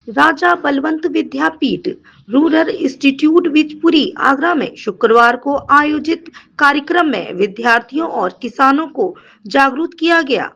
राजा बलवंत विद्यापीठ rural institute Bijpuri Agra में शुक्रवार को आयोजित कार्यक्रम में विद्यार्थियों और किसानों को जागरूक किया गया।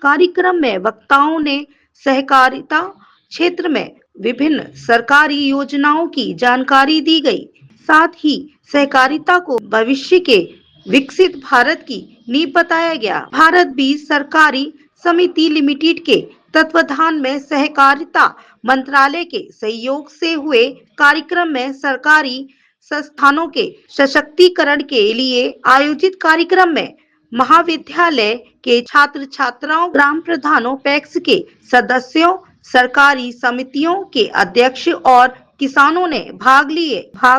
कार्यक्रम में वक्ताओं ने सहकारिता क्षेत्र में विभिन्न सरकारी योजनाओं की जानकारी दी गई। साथ ही सहकारिता को भविष्य के विकसित भारत की नींव बताया गया। भारत बीज सरकारी समिति लिमिटेड के तत्वाधान में सहकारिता मंत्रालय के सहयोग से हुए कार्यक्रम में सरकारी संस्थानों के सशक्तिकरण के लिए आयोजित कार्यक्रम में महाविद्यालय के छात्र छात्राओं, ग्राम प्रधानों, पैक्स के सदस्यों, सरकारी समितियों के अध्यक्ष और किसानों ने भाग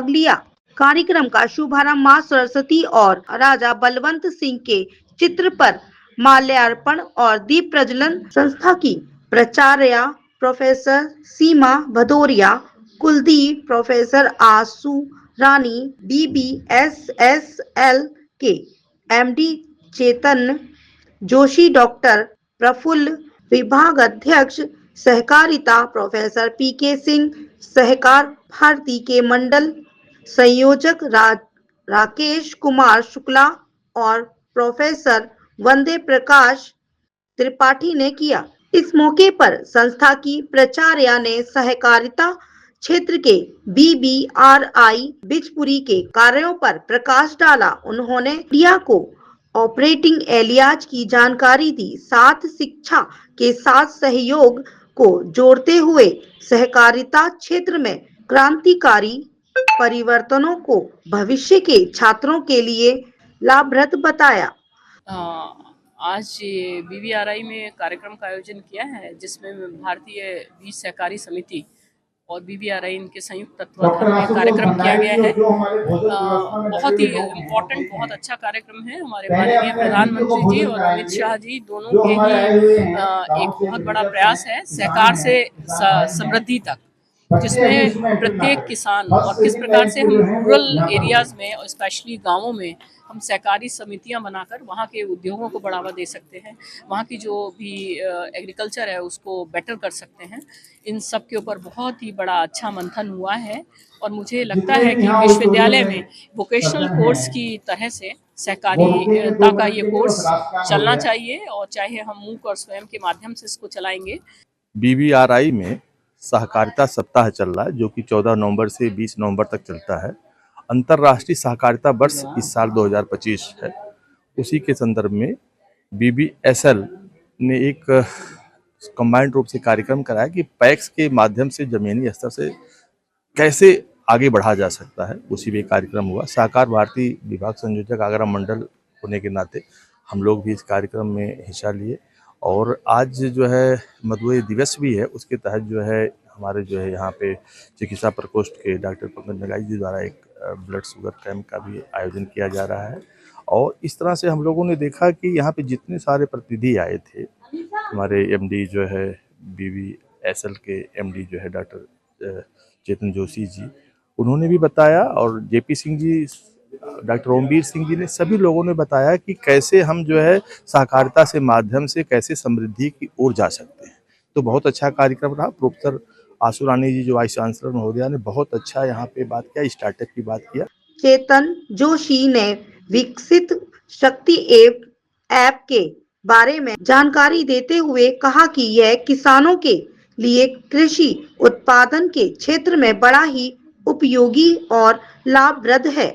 लिया। कार्यक्रम का शुभारंभ मां सरस्वती और राजा बलवंत सिंह के चित्र पर माल्यार्पण और दीप प्रज्वलन संस्था की प्राचार्य प्रोफेसर सीमा भदौरिया, कुलदीप, प्रोफेसर आशु रानी, BBSSL के MD चेतन जोशी, डॉक्टर प्रफुल्ल, विभाग अध्यक्ष सहकारिता प्रोफेसर PK सिंह, सहकार भारती के मंडल संयोजक राकेश कुमार शुक्ला और प्रोफेसर वंदे प्रकाश त्रिपाठी ने किया। इस मौके पर संस्था की प्राचार्य ने सहकारिता क्षेत्र के BBRI बिजपुरी के कार्यों पर प्रकाश डाला। उन्होंने मीडिया को ऑपरेटिंग एलियाज की जानकारी दी। साथ शिक्षा के साथ सहयोग को जोड़ते हुए सहकारिता क्षेत्र में क्रांतिकारी परिवर्तनों को भविष्य के छात्रों के लिए लाभप्रद बताया। आज BBRI में कार्यक्रम का आयोजन किया है, जिसमें भारतीय बीज सहकारी समिति और BBRI इनके संयुक्त तत्वाधान में कार्यक्रम किया गया है। बहुत ही इम्पोर्टेंट, बहुत अच्छा कार्यक्रम है। हमारे माननीय प्रधानमंत्री जी और अमित शाह जी दोनों के ही एक बहुत बड़ा प्रयास है सहकार से समृद्धि तक, जिसमें प्रत्येक किसान और किस प्रकार से हम रूरल एरियाज़ में और स्पेशली गाँवों में हम सहकारी समितियां बनाकर वहाँ के उद्योगों को बढ़ावा दे सकते हैं, वहाँ की जो भी एग्रीकल्चर है उसको बेटर कर सकते हैं। इन सब के ऊपर बहुत ही बड़ा अच्छा मंथन हुआ है और मुझे लगता है कि विश्वविद्यालय में वोकेशनल कोर्स की तरह से सहकारिता का ये कोर्स चलना चाहिए और चाहे हम मूक और स्वयं के माध्यम से इसको चलाएंगे। BBRI में सहकारिता सप्ताह चल रहा है, जो कि 14 नवंबर से 20 नवंबर तक चलता है। अंतर्राष्ट्रीय सहकारिता वर्ष इस साल 2025 है। उसी के संदर्भ में BBSL ने एक कंबाइंड रूप से कार्यक्रम कराया कि पैक्स के माध्यम से जमीनी स्तर से कैसे आगे बढ़ा जा सकता है। उसी में कार्यक्रम हुआ। सहकार भारती विभाग संयोजक आगरा मंडल होने के नाते हम लोग भी इस कार्यक्रम में हिस्सा लिए और आज जो है मधुमेह दिवस भी है। उसके तहत जो है हमारे जो है यहाँ पे चिकित्सा प्रकोष्ठ के डॉक्टर पंकज नगाई जी द्वारा एक ब्लड शुगर कैंप का भी आयोजन किया जा रहा है। और इस तरह से हम लोगों ने देखा कि यहाँ पे जितने सारे प्रतिनिधि आए थे, हमारे MD जो है BBSL के MD जो है डॉक्टर चेतन जोशी जी, उन्होंने भी बताया और JP सिंह जी, डॉक्टर ओमवीर सिंह जी ने, सभी लोगों ने बताया कि कैसे हम जो है सहकारिता से माध्यम से कैसे समृद्धि की ओर जा सकते हैं। तो बहुत अच्छा कार्यक्रम रहा। प्रोफेसर आशु रानी जी जो वाइस चांसलर महोदया ने बहुत अच्छा यहाँ पे बात किया, स्टार्टअप की बात किया। चेतन जोशी ने विकसित शक्ति ऐप के बारे में जानकारी देते हुए कहा कि यह किसानों के लिए कृषि उत्पादन के क्षेत्र में बड़ा ही उपयोगी और लाभप्रद है।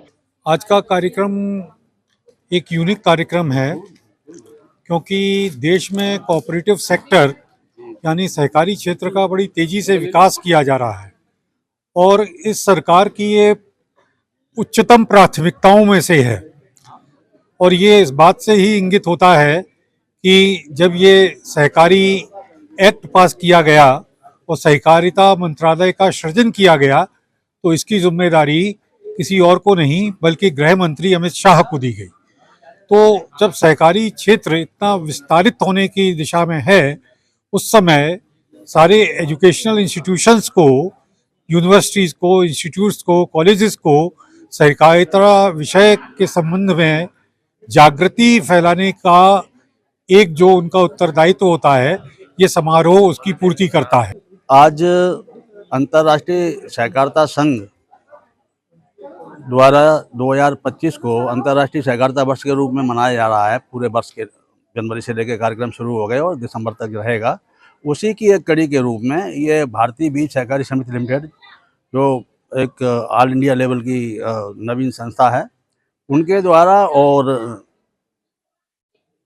आज का कार्यक्रम एक यूनिक कार्यक्रम है, क्योंकि देश में कोऑपरेटिव सेक्टर यानी सहकारी क्षेत्र का बड़ी तेजी से विकास किया जा रहा है और इस सरकार की ये उच्चतम प्राथमिकताओं में से है। और ये इस बात से ही इंगित होता है कि जब ये सहकारी एक्ट पास किया गया और सहकारिता मंत्रालय का सृजन किया गया, तो इसकी जिम्मेदारी किसी और को नहीं बल्कि गृह मंत्री अमित शाह को दी गई। तो जब सहकारी क्षेत्र इतना विस्तारित होने की दिशा में है, उस समय सारे एजुकेशनल इंस्टीट्यूशंस को, यूनिवर्सिटीज़ को, इंस्टीट्यूट्स को, कॉलेजेस को सहकारिता विषय के संबंध में जागृति फैलाने का एक जो उनका उत्तरदायित्व होता है, ये समारोह उसकी पूर्ति करता है। आज अंतर्राष्ट्रीय सहकारिता संघ द्वारा 2025 को अंतर्राष्ट्रीय सहकारिता वर्ष के रूप में मनाया जा रहा है। पूरे वर्ष के जनवरी से लेकर कार्यक्रम शुरू हो गए और दिसंबर तक रहेगा। उसी की एक कड़ी के रूप में ये भारतीय बीज सहकारी समिति लिमिटेड, जो एक ऑल इंडिया लेवल की नवीन संस्था है, उनके द्वारा और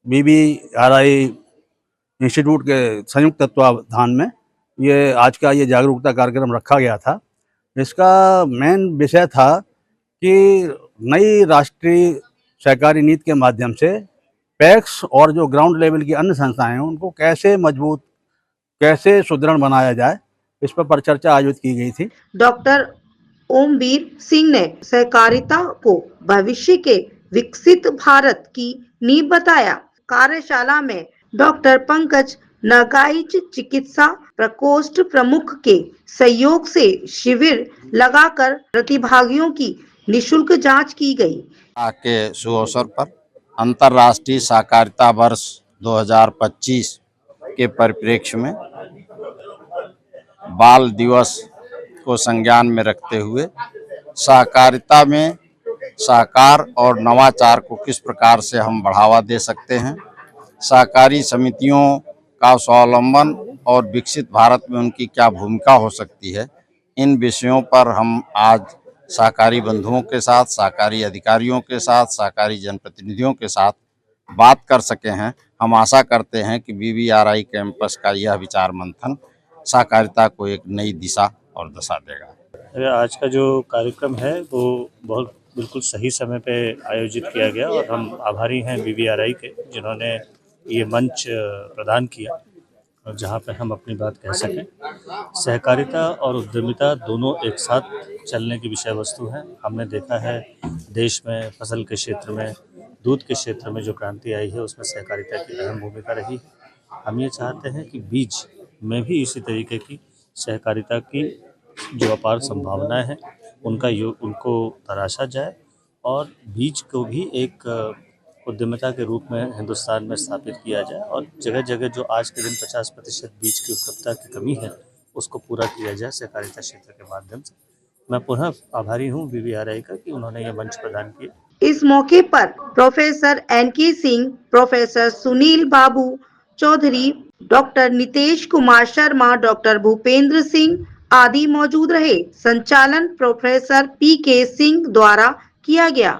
BBRI इंस्टीट्यूट के संयुक्त तत्वावधान में ये आज का ये जागरूकता कार्यक्रम रखा गया था। इसका मेन विषय था कि नई राष्ट्रीय सहकारी नीति के माध्यम से पैक्स और जो ग्राउंड लेवल की अन्य संस्थाएं हैं उनको कैसे मजबूत, कैसे सुदृढ़ बनाया जाए, इस पर चर्चा आयोजित की गई थी। डॉक्टर ओमवीर सिंह ने सहकारिता को भविष्य के विकसित भारत की नींव बताया। कार्यशाला में डॉक्टर पंकज नगाइच चिकित्सा प्रकोष्ठ प्रमुख के सहयोग से शिविर लगाकर प्रतिभागियों की निशुल्क जांच की गई। के शुभ अवसर पर अंतर्राष्ट्रीय सहकारिता वर्ष 2025 के परिप्रेक्ष्य में बाल दिवस को संज्ञान में रखते हुए सहकारिता में सहकार और नवाचार को किस प्रकार से हम बढ़ावा दे सकते हैं, सहकारी समितियों का स्वावलंबन और विकसित भारत में उनकी क्या भूमिका हो सकती है, इन विषयों पर हम आज सहकारी बंधुओं के साथ, सहकारी अधिकारियों के साथ, सहकारी जनप्रतिनिधियों के साथ बात कर सके हैं। हम आशा करते हैं कि BBRI कैंपस का यह विचार मंथन सहकारिता को एक नई दिशा और दशा देगा। आज का जो कार्यक्रम है वो बहुत बिल्कुल सही समय पे आयोजित किया गया और हम आभारी हैं BBRI के, जिन्होंने ये मंच प्रदान किया और जहाँ पे हम अपनी बात कह सकें। सहकारिता और उद्यमिता दोनों एक साथ चलने की विषय वस्तु है। हमने देखा है देश में फसल के क्षेत्र में, दूध के क्षेत्र में जो क्रांति आई है उसमें सहकारिता की अहम भूमिका रही। हम ये चाहते हैं कि बीज में भी इसी तरीके की सहकारिता की जो अपार संभावनाएं हैं उनको तराशा जाए और बीज को भी एक उद्यमिता के रूप में हिंदुस्तान में स्थापित किया जाए और जगह जगह जो आज के दिन 50% बीज की उपलब्धता की कमी है उसको पूरा किया जाए सहकारिता क्षेत्र के माध्यम से। मैं पुनः आभारी हूँ BBRI का कि उन्होंने ये मंच प्रदान किया। इस मौके पर professor NK Singh, professor Sunil Babu Chaudhary, doctor Nitesh Kumar Sharma, doctor Bhupendra Singh आदि मौजूद रहे। संचालन प्रोफेसर PK सिंह द्वारा किया गया।